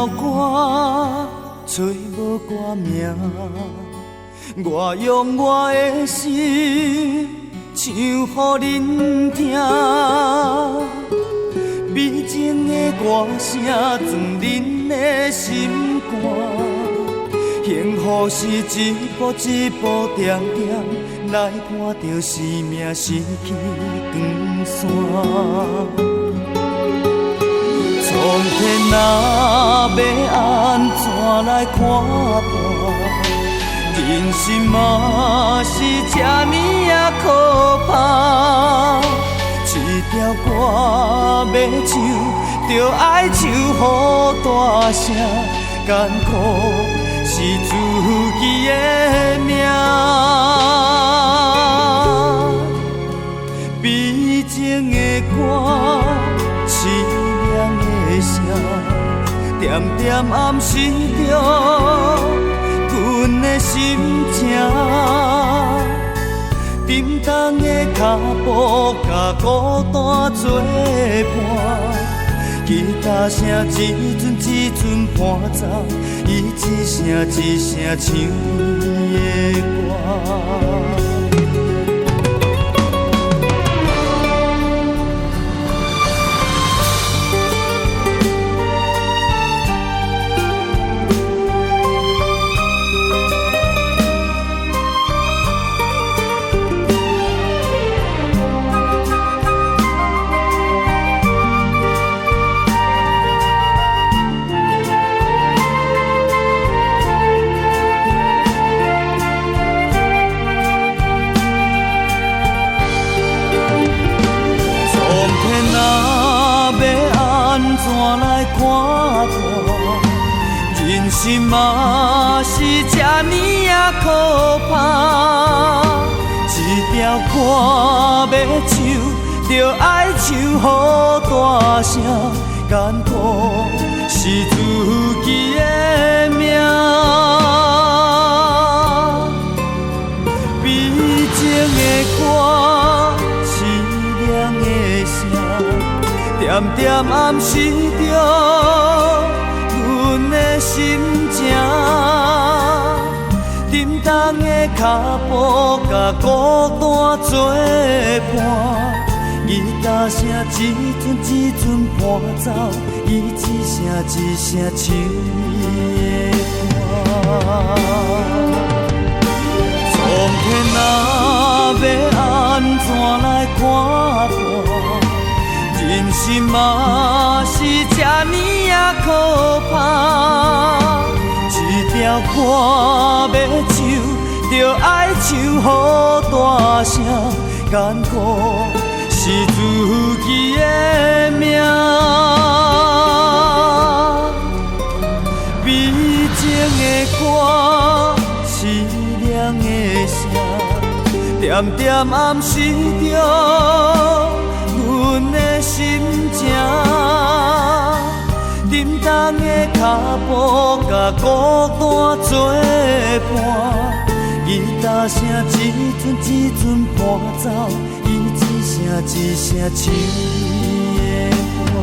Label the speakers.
Speaker 1: 条歌找无歌名，我用我的心唱予恁听。美情的歌声装恁的心肝，幸福是一步一步点点来看着生命失去光线。苍天若要安怎来看破？人生嘛是这呢啊可怕。一条歌要唱，就爱唱予大声，艰苦是自己的命。悲情的歌，凄凉的声，点点暗示着阮的心情。沉重的脚步，甲孤单作伴。吉他声一阵一阵伴奏，伊一声一声唱伊的歌。怎来看破？人生嘛是这呢啊可怕。一条歌要唱，就爱唱予大声，艰苦是自己的命。悲情的歌，凄凉的声，点点暗示着阮的心情。沉重的脚步，甲孤单作伴。吉他声一阵一阵伴奏，伊一声一声唱伊的歌。苍天若要安怎来看破？人生嘛是这呢啊可怕。一条歌要唱，就爱唱予大声，艰苦是自己的命。悲情的歌，凄凉的声，点点暗示着阮的心情。沉重的脚步，甲孤单作伴。吉他声一阵一阵伴奏，伊一声一声唱伊的歌。